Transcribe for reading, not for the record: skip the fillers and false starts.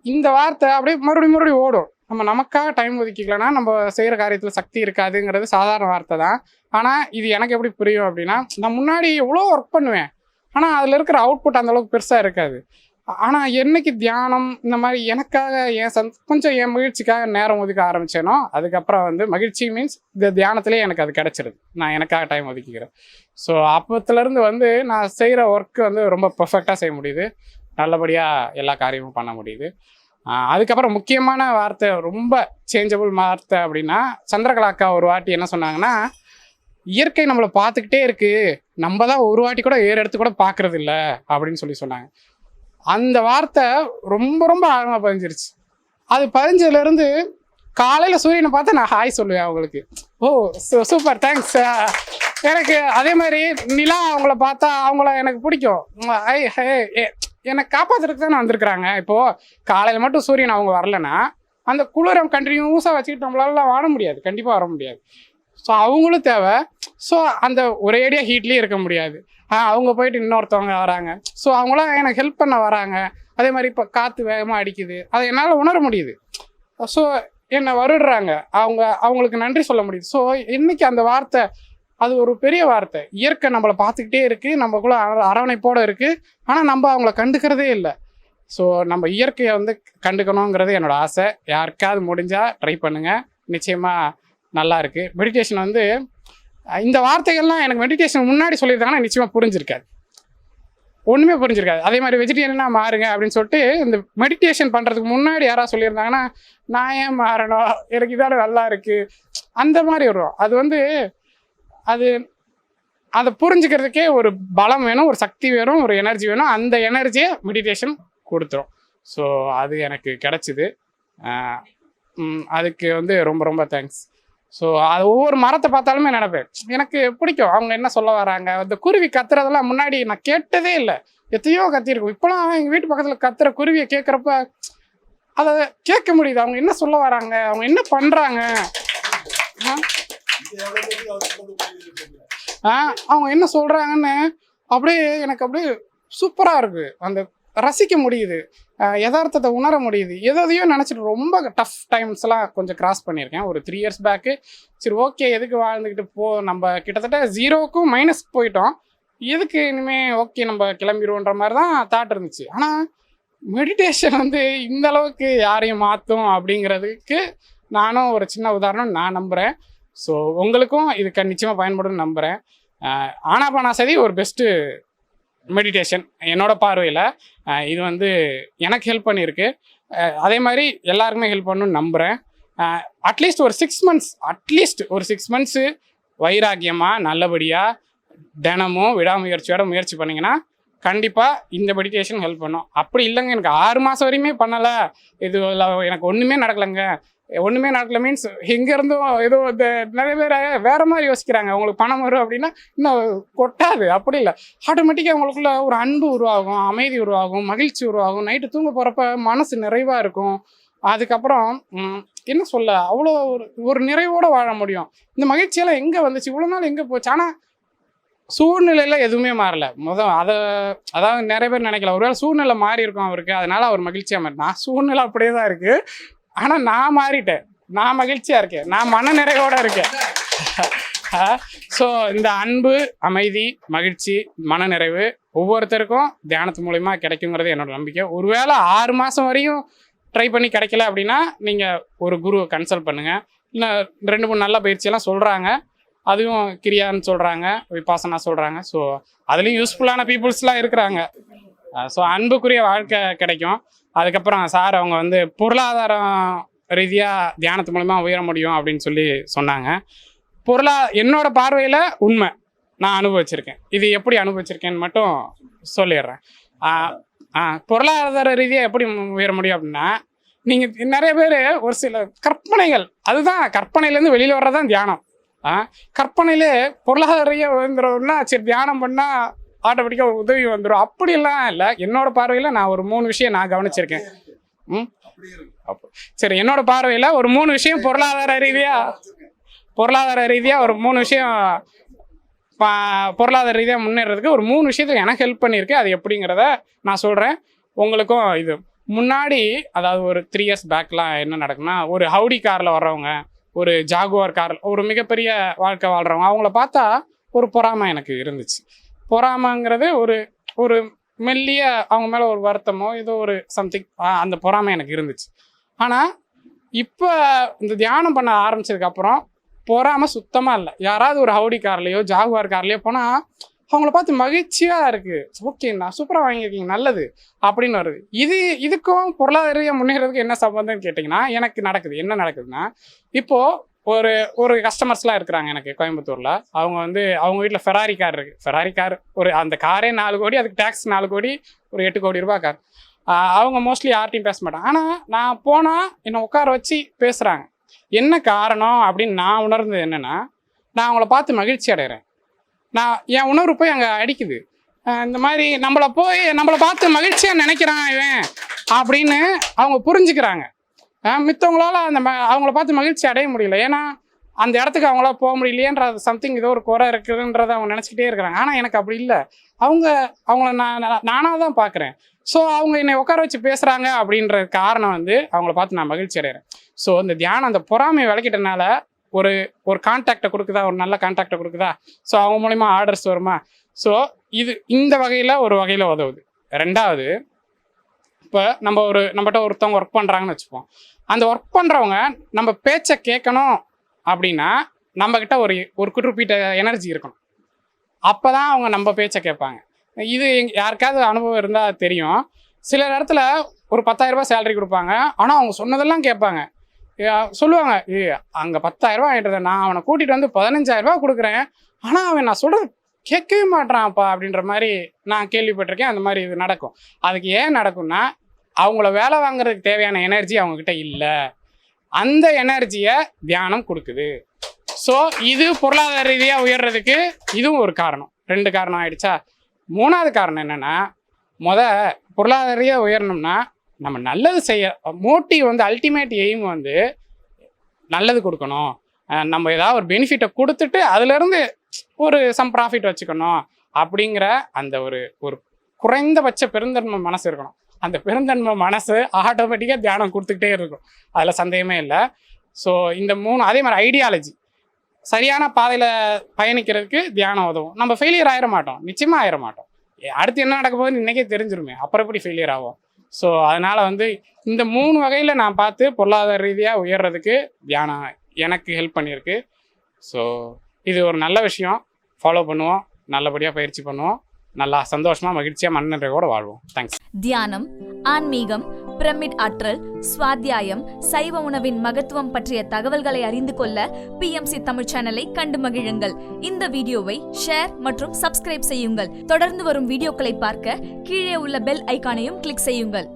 இந்த வார்த்தை அப்படியே மறுபடியும் ஓடும். நமக்காக டைம் ஒதுக்கிக்கலன்னா நம்ம செய்கிற காரியத்தில் சக்தி இருக்காதுங்கிறது சாதாரண வார்த்தை தான். ஆனால் இது எனக்கு எப்படி புரியும் அப்படின்னா, நான் முன்னாடி எவ்வளோ ஒர்க் பண்ணுவேன், ஆனால் அதில் இருக்கிற அவுட்புட் அந்தளவுக்கு பெருசாக இருக்காது. ஆனால் என்னைக்கு தியானம் இந்த மாதிரி எனக்காக கொஞ்சம் என் மகிழ்ச்சிக்காக நேரம் ஒதுக்க ஆரம்பித்தேனோ, அதுக்கப்புறம் வந்து மகிழ்ச்சி மீன்ஸ் இந்த தியானத்திலே எனக்கு அது கிடச்சிருது. நான் எனக்காக டைம் ஒதுக்கிக்கிறேன். ஸோ அப்பத்துலேருந்து வந்து நான் செய்கிற ஒர்க்கு வந்து ரொம்ப பர்ஃபெக்டாக செய்ய முடியுது. நல்லபடியாக எல்லா காரியமும் பண்ண முடியுது. அதுக்கப்புறம் முக்கியமான வார்த்தை, ரொம்ப சேஞ்சபிள் வார்த்தை அப்படின்னா, சந்திரகலா அக்கா ஒரு வாட்டி என்ன சொன்னாங்கன்னா, இயற்கை நம்மளை பார்த்துக்கிட்டே இருக்கு, நம்ம தான் ஒரு வாட்டி கூட எடுத்து கூட பார்க்கறது இல்லை அப்படின்னு சொன்னாங்க. அந்த வார்த்தை ரொம்ப ரொம்ப ஆழமாக பதிஞ்சிருச்சு. அது பதிஞ்சதுலேருந்து காலையில் சூரியனை பார்த்தா நான் ஹாய் சொல்லுவேன் அவங்களுக்கு. ஓ சூப்பர் தேங்க்ஸ். எனக்கு அதே மாதிரி நிலா அவங்கள பார்த்தா அவங்கள எனக்கு பிடிக்கும். என்னை காப்பாற்றுறதுக்கு தான் வந்திருக்கிறாங்க. இப்போது காலையில் மட்டும் சூரியன் அவங்க வரலைன்னா அந்த குளிரை கண்டினியூஸாக வச்சுக்கிட்டு நம்மளால வாழ முடியாது, கண்டிப்பாக வர முடியாது. ஸோ அவங்களும் தேவை. ஸோ அந்த ஒரேடியாக ஹீட்லேயும் இருக்க முடியாது. அவங்க போயிட்டு இன்னொருத்தவங்க வராங்க, ஸோ அவங்களாம் எனக்கு ஹெல்ப் பண்ண வராங்க. அதே மாதிரி இப்போ காற்று வேகமாக அடிக்குது, அதை என்னால் உணர முடியுது. ஸோ என்னை வருடுறாங்க, அவங்களுக்கு நன்றி சொல்ல முடியுது. ஸோ இன்னைக்கு அந்த வார்த்தை அது ஒரு பெரிய வார்த்தை. இயற்கை நம்மளை பார்த்துக்கிட்டே இருக்குது, நம்மக்குள்ள அரவணைப்போடு இருக்குது, ஆனால் நம்ம அவங்கள கண்டுக்கிறதே இல்லை. ஸோ நம்ம இயற்கையை வந்து கண்டுக்கணுங்கிறது என்னோட ஆசை. யாருக்காவது முடிஞ்சால் ட்ரை பண்ணுங்கள், நிச்சயமாக நல்லா இருக்குது. மெடிடேஷன் வந்து இந்த வார்த்தைகள்லாம் எனக்கு மெடிடேஷன் முன்னாடி சொல்லியிருந்தாங்கன்னா நிச்சயமாக புரிஞ்சிருக்காது, ஒன்றுமே புரிஞ்சிருக்காது. அதே மாதிரி வெஜிடேரியனாக மாறுங்க அப்படின்னு சொல்லிட்டு இந்த மெடிடேஷன் பண்ணுறதுக்கு முன்னாடி யாராவது சொல்லியிருந்தாங்கன்னா, நான் ஏன் மாறணும், எனக்கு இதான நல்லா இருக்குது, அந்த மாதிரி வரும். அது வந்து அதை புரிஞ்சுக்கிறதுக்கே ஒரு பலம் வேணும், ஒரு சக்தி வேணும், ஒரு எனர்ஜி வேணும். அந்த எனர்ஜியை மெடிடேஷன் கொடுத்துரும். ஸோ அது எனக்கு கிடச்சிது. அதுக்கு வந்து ரொம்ப ரொம்ப தேங்க்ஸ். ஸோ அது ஒவ்வொரு மரத்தை பார்த்தாலுமே நினைப்பேன், எனக்கு பிடிக்கும் அவங்க என்ன சொல்ல வராங்க. அந்த குருவி கத்துறதெல்லாம் முன்னாடி நான் கேட்டதே இல்லை, எத்தையோ கத்திருக்கும். இப்போலாம் எங்கள் வீட்டு பக்கத்தில் கத்துற குருவியை கேட்குறப்ப அதை கேட்க முடியுது. அவங்க என்ன சொல்ல வராங்க, அவங்க என்ன பண்ணுறாங்க, அவங்க என்ன சொல்கிறாங்கன்னு அப்படியே எனக்கு அப்படியே சூப்பராக இருக்குது. அந்த ரசிக்க முடியுது, யதார்த்தத்தை உணர முடியுது. எதையோ நினச்சிட்டு ரொம்ப டஃப் டைம்ஸ்லாம் கொஞ்சம் கிராஸ் பண்ணியிருக்கேன். ஒரு 3 years பேக்கு சரி ஓகே எதுக்கு வாழ்ந்துக்கிட்டு நம்ம கிட்டத்தட்ட 0க்கும் மைனஸ் போயிட்டோம், எதுக்கு இனிமேல் ஓகே நம்ம கிளம்பிடுவோன்ற மாதிரி தான் தாட் இருந்துச்சு. ஆனால் மெடிடேஷன் வந்து இந்த அளவுக்கு யாரையும் மாற்றும் அப்படிங்கிறதுக்கு நானும் ஒரு சின்ன உதாரணம் நான் நம்புகிறேன். ஸோ உங்களுக்கும் இது நிச்சயமாக பயன்படும் நம்புகிறேன். ஆனாபானாசதி ஒரு பெஸ்ட்டு மெடிடேஷன் என்னோட பார்வையில். இது வந்து எனக்கு ஹெல்ப் பண்ணியிருக்கு. அதே மாதிரி எல்லாருக்குமே ஹெல்ப் பண்ணணும்னு நம்புகிறேன். அட்லீஸ்ட் ஒரு 6 months வைராக்கியமாக நல்லபடியாக தினமும் விடாமுயற்சியோட முயற்சி பண்ணிங்கன்னா கண்டிப்பாக இந்த மெடிடேஷன் ஹெல்ப் பண்ணும். அப்படி இல்லைங்க எனக்கு 6 மாதம் வரையுமே பண்ணலை, இது எனக்கு ஒன்றுமே நடக்கலை மீன்ஸ் எங்கேருந்தும் ஏதோ இந்த நிறைய பேர் வேறு மாதிரி யோசிக்கிறாங்க. அவங்களுக்கு பணம் வரும் அப்படின்னா இன்னும் கொட்டாது. அப்படி இல்லை, ஆட்டோமேட்டிக்காக அவங்களுக்குள்ள ஒரு அன்பு உருவாகும், அமைதி உருவாகும், மகிழ்ச்சி உருவாகும். நைட்டு தூங்க போகிறப்ப மனசு நிறைவாக இருக்கும். அதுக்கப்புறம் என்ன சொல்ல, அவ்வளோ ஒரு நிறைவோடு வாழ முடியும். இந்த மகிழ்ச்சியெல்லாம் எங்கே வந்துச்சு, இவ்வளோ நாள் எங்கே போச்சு. ஆனால் சூழ்நிலையில் எதுவுமே மாறலை. அதாவது நிறைய பேர் நினைக்கல, ஒருவேளை சூழ்நிலை மாறி இருக்கும் அவருக்கு, அதனால அவர் மகிழ்ச்சியாக மாறி. நான் சூழ்நிலை அப்படியே தான் இருக்குது, ஆனால் நான் மாறிட்டேன், நான் மகிழ்ச்சியாக இருக்கேன், நான் மன நிறைவோடு இருக்கேன். ஸோ இந்த அன்பு, அமைதி, மகிழ்ச்சி, மனநிறைவு ஒவ்வொருத்தருக்கும் தியானத்து மூலமா கிடைக்குங்கிறது என்னோட நம்பிக்கை. ஒருவேளை 6 மாதம் வரையும் ட்ரை பண்ணி கிடைக்கல அப்படின்னா நீங்கள் ஒரு குருவை கன்சல்ட் பண்ணுங்கள். இல்லை 2-3 நல்ல பயிற்சியெல்லாம் சொல்கிறாங்க, அதுவும் கிரியான்னு சொல்கிறாங்க, விபாசனா சொல்கிறாங்க. ஸோ அதுலேயும் யூஸ்ஃபுல்லான பீப்புள்ஸ்லாம் இருக்கிறாங்க. ஸோ அன்புக்குரிய வாழ்க்கை கிடைக்கும். அதுக்கப்புறம் சார் அவங்க வந்து பொருளாதாரம் ரீதியாக தியானத்து மூலமா உயர முடியும் அப்படின்னு சொன்னாங்க. என்னோட பார்வையில் உண்மை, நான் அனுபவிச்சிருக்கேன். இது எப்படி அனுபவிச்சிருக்கேன்னு மட்டும் சொல்லிடுறேன். பொருளாதார ரீதியாக எப்படி உயர முடியும் அப்படின்னா, நீங்கள் நிறைய பேர் ஒரு சில கற்பனைகள், அதுதான் கற்பனையிலேருந்து வெளியில் வர்றதான் தியானம். கற்பனையிலே பொருளாதார ரீதியாக வந்துடும்னா சரி தியானம் பண்ணால் ஆட்டோமேட்டிக்காக உதவி வந்துடும், அப்படிலாம் இல்லை. என்னோட பார்வையில் நான் ஒரு 3 விஷயம் நான் கவனிச்சிருக்கேன். சரி, என்னோட பார்வையில் ஒரு 3 விஷயம் பொருளாதார ரீதியாக ஒரு 3 விஷயம் பொருளாதார ரீதியாக முன்னேறதுக்கு ஒரு 3 விஷயத்துக்கு எனக்கு ஹெல்ப் பண்ணியிருக்கு. அது எப்படிங்கிறத நான் சொல்கிறேன். உங்களுக்கும் இது முன்னாடி அதாவது ஒரு 3 இயர்ஸ் பேக்லாம் என்ன நடக்குன்னா, ஒரு ஹவுடி காரில் வர்றவங்க, ஒரு ஜாகுவார் கார், ஒரு மிகப்பெரிய வாழ்க்கை வாழ்கிறவங்க, அவங்கள பார்த்தா ஒரு பொறாமை எனக்கு இருந்துச்சு. பொறாமைங்கிறது ஒரு ஒரு மெல்லிய அவங்க மேலே ஒரு வருத்தமோ ஏதோ ஒரு சம்திங், அந்த பொறாமை எனக்கு இருந்துச்சு. ஆனால் இப்போ இந்த தியானம் பண்ண ஆரம்பிச்சதுக்கப்புறம் பொறாமை சுத்தமாக இல்லை. யாராவது ஒரு ஹவுடி கார்லேயோ ஜாகுவார் கார்லேயோ போனால் அவங்கள பார்த்து மகிழ்ச்சியாக இருக்குது. ஓகே, நான் சூப்பராக வாங்கியிருக்கீங்க, நல்லது அப்படின்னு வருது. இதுக்கும் பொருளாதார முன்னேறதுக்கு என்ன சம்பந்தம்னு கேட்டிங்கன்னா, எனக்கு நடக்குது. என்ன நடக்குதுன்னா, இப்போது ஒரு கஸ்டமர்ஸ்லாம் இருக்கிறாங்க எனக்கு கோயம்புத்தூரில். அவங்க வந்து அவங்க வீட்டில் ஃபெராரி கார் இருக்குது. ஃபெராரி கார் அந்த காரே 4 கோடி, அதுக்கு டேக்ஸ் 4 கோடி, ஒரு 8 கோடி ரூபா கார். அவங்க மோஸ்ட்லி யார்ட்டையும் பேச மாட்டாங்க. ஆனால் நான் போனால் என்னை உட்கார வச்சு பேசுகிறாங்க. என்ன காரணம் அப்படின்னு நான் உணர்ந்தது என்னென்னா, நான் அவங்கள பார்த்து மகிழ்ச்சி அடைகிறேன். நான் என் உணர்வு போய் அங்கே அடிக்குது. இந்த மாதிரி நம்மளை பார்த்து மகிழ்ச்சியாக நினைக்கிறான் இவன் அப்படின்னு அவங்க புரிஞ்சுக்கிறாங்க. மித்தவங்களால அவங்கள பார்த்து மகிழ்ச்சி அடைய முடியல. ஏன்னா அந்த இடத்துக்கு அவங்களால போக முடியலையேன்ற சம்திங் ஏதோ ஒரு குறை இருக்குதுன்றதை அவங்க நினச்சிக்கிட்டே இருக்கிறாங்க. ஆனால் எனக்கு அப்படி இல்லை. அவங்கள நானாக தான் பார்க்குறேன். ஸோ அவங்க என்னை உட்கார வச்சு பேசுகிறாங்க அப்படின்ற காரணம் வந்து அவங்கள பார்த்து நான் மகிழ்ச்சி அடைகிறேன். ஸோ இந்த தியானம் அந்த பொறாமையை விளக்கிட்டனால ஒரு கான்டாக்டை கொடுக்குதா, ஒரு நல்ல கான்டாக்டை கொடுக்குதா, ஸோ அவங்க மூலிமா ஆர்டர்ஸ் வருமா. ஸோ இது இந்த வகையில் ஒரு வகையில் உதவுது. ரெண்டாவது, இப்போ நம்மகிட்ட ஒருத்தவங்க ஒர்க் பண்ணுறாங்கன்னு வச்சுப்போம். அந்த ஒர்க் பண்ணுறவங்க நம்ம பேச்சை கேட்கணும் அப்படின்னா நம்மக்கிட்ட ஒரு குறிப்பிட்ட எனர்ஜி இருக்கணும். அப்போ தான் அவங்க நம்ம பேச்சை கேட்பாங்க. இது யாருக்காவது அனுபவம் இருந்தால் தெரியும். சில இடத்துல ஒரு 10,000 ரூபாய் சேலரி கொடுப்பாங்க. ஆனால் அவங்க சொன்னதெல்லாம் கேட்பாங்க. சொல்லுவாங்க, அங்கே 10,000 ரூபா ஆகிட்டதை நான் அவனை கூட்டிகிட்டு வந்து 15,000 ரூபா கொடுக்குறேன், ஆனால் அவன் நான் சொல்கிறது கேட்கவே மாட்டான்ப்பா அப்படின்ற மாதிரி நான் கேள்விப்பட்டிருக்கேன். அந்த மாதிரி இது நடக்கும். அதுக்கு ஏன் நடக்கும்னா, அவங்கள வேலை வாங்குறதுக்கு தேவையான எனர்ஜி அவங்கக்கிட்ட இல்லை. அந்த எனர்ஜியை தியானம் கொடுக்குது. ஸோ இது பொருளாதார ரீதியாக உயர்றதுக்கு இதுவும் ஒரு காரணம். 2 காரணம் ஆயிடுச்சா. 3வது காரணம் என்னென்னா, பொருளாதார ரீதியாக உயரணும்னா நம்ம நல்லது செய்ய மோட்டிவ் வந்து அல்டிமேட் எய்ம் வந்து நல்லது கொடுக்கணும். நம்ம ஏதாவது ஒரு பெனிஃபிட்டை கொடுத்துட்டு அதுலேருந்து ஒரு சம் ப்ராஃபிட் வச்சுக்கணும் அப்படிங்கிற அந்த ஒரு குறைந்தபட்ச பெருந்தன்மை மனசு இருக்கணும். அந்த பெருந்தன்மை மனசு ஆட்டோமேட்டிக்காக தியானம் கொடுத்துக்கிட்டே இருக்கும். அதில் சந்தேகமே இல்லை. ஸோ இந்த 3 அதே மாதிரி ஐடியாலஜி சரியான பாதையில் பயணிக்கிறதுக்கு தியானம் உதவும். நம்ம ஃபெயிலியர் ஆயிட மாட்டோம், நிச்சயமாக ஆயிட மாட்டோம். அடுத்து என்ன நடக்க போகுதுன்னு இன்றைக்கே தெரிஞ்சிருமே, அப்புறம் எப்படி ஃபெயிலியர் ஆகும். ஸோ அதனால் வந்து இந்த 3 வகையில் நான் பார்த்து பொருளாதார ரீதியாக உயர்றதுக்கு தியானம் எனக்கு ஹெல்ப் பண்ணியிருக்கு. ஸோ இது ஒரு நல்ல விஷயம். ஃபாலோ பண்ணுவோம், நல்லபடியாக பயிற்சி பண்ணுவோம், நல்லா சந்தோஷமாக மகிழ்ச்சியாக மனநிறைவோடு வாழ்வோம். தேங்க்ஸ். தியானம், ஆன்மீகம், பிரமிட் ஆற்றல், சுவாத்தியாயம், சைவ உணவின் மகத்துவம் பற்றிய தகவல்களை அறிந்து கொள்ள PMC தமிழ் சேனலை கண்டு மகிழுங்கள். இந்த வீடியோவை ஷேர் மற்றும் சப்ஸ்கிரைப் செய்யுங்கள். தொடர்ந்து வரும் வீடியோக்களை பார்க்க கீழே உள்ள பெல் ஐகானையும் கிளிக் செய்யுங்கள்.